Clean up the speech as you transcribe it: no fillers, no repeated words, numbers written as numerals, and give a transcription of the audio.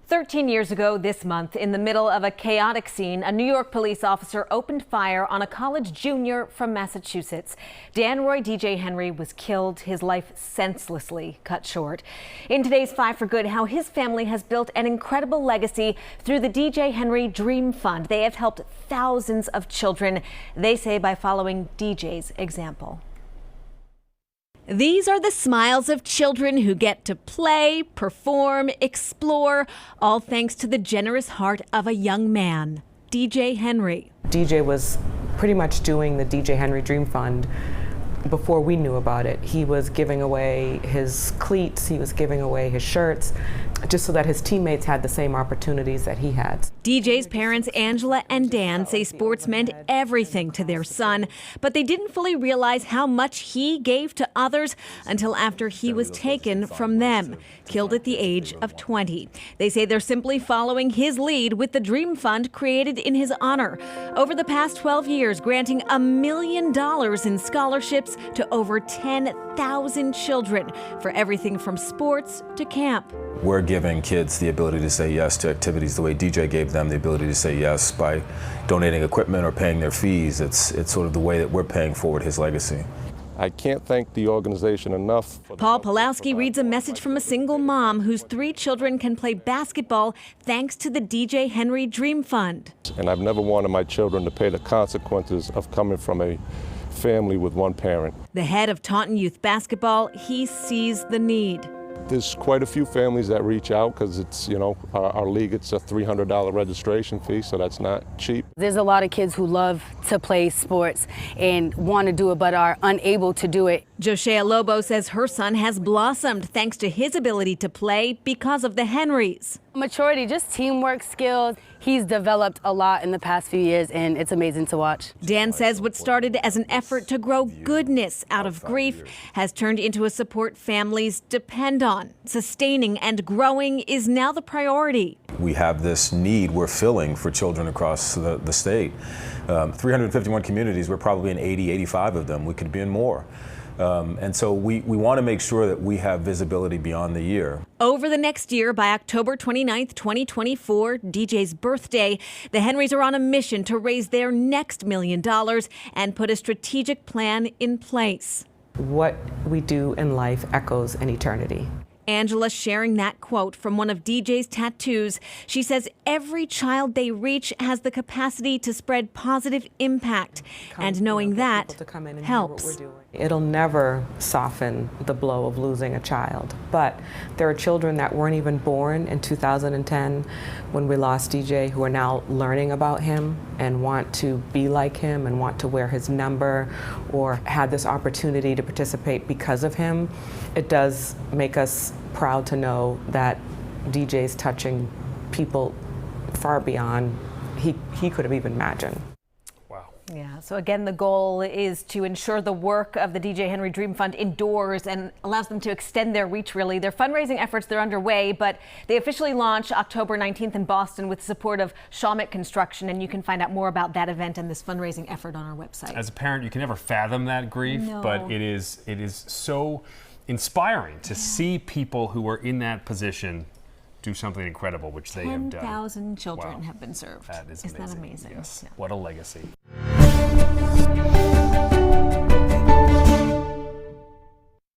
13 years ago this month, in the middle of a chaotic scene, a New York police officer opened fire on a college junior from Massachusetts. Dan Roy DJ Henry was killed, his life senselessly cut short. In today's Five for Good, how his family has built an incredible legacy through the DJ Henry Dream Fund. They have helped thousands of children, they say, by following DJ's example. These are the smiles of children who get to play, perform, explore, all thanks to the generous heart of a young man, DJ Henry. DJ was pretty much doing the DJ Henry Dream Fund before we knew about it. He was giving away his cleats, he was giving away his shirts, just so that his teammates had the same opportunities that he had. DJ's parents, Angela and Dan, say sports meant everything to their son, but they didn't fully realize how much he gave to others until after he was taken from them, killed at the age of 20. They say they're simply following his lead with the Dream Fund created in his honor. Over the past 12 years, granting $1 million in scholarships to over 10,000 children for everything from sports to camp. We're giving kids the ability to say yes to activities the way DJ gave them the ability to say yes by donating equipment or paying their fees. It's sort of the way that we're paying forward his legacy. I can't thank the organization enough. Paul Pawlowski reads a message from a single mom whose 3 children can play basketball thanks to the DJ Henry Dream Fund. And I've never wanted my children to pay the consequences of coming from a family with one parent. The head of Taunton Youth Basketball, he sees the need. There's quite a few families that reach out because it's, our league, it's a $300 registration fee, so that's not cheap. There's a lot of kids who love to play sports and want to do it but are unable to do it. Joshea Lobo says her son has blossomed thanks to his ability to play because of the Henrys. Maturity, just teamwork skills. He's developed a lot in the past few years, and it's amazing to watch. Dan says what started as an effort to grow goodness out of grief has turned into a support families depend on. Sustaining and growing is now the priority. We have this need we're filling for children across the state. 351 communities, we're probably in 80, 85 of them. We could be in more. And so we want to make sure that we have visibility beyond the year. Over the next year, by October 29th, 2024, DJ's birthday, the Henrys are on a mission to raise their next $1 million and put a strategic plan in place. What we do in life echoes in eternity. Angela sharing that quote from one of DJ's tattoos. She says every child they reach has the capacity to spread positive impact, and knowing that helps. It'll never soften the blow of losing a child, but there are children that weren't even born in 2010 when we lost DJ who are now learning about him and want to be like him and want to wear his number or had this opportunity to participate because of him. It does make us proud to know that DJ's touching people far beyond he could have even imagined. Wow. Yeah, so again, the goal is to ensure the work of the DJ Henry Dream Fund endures and allows them to extend their reach, really. Their fundraising efforts, they're underway, but they officially launch October 19th in Boston with the support of Shawmut Construction, and you can find out more about that event and this fundraising effort on our website. As a parent, you can never fathom that grief, but it is so inspiring to see people who are in that position do something incredible, which they have done. 10,000 children have been served. That is amazing. Isn't that amazing? Yes. Yeah. What a legacy.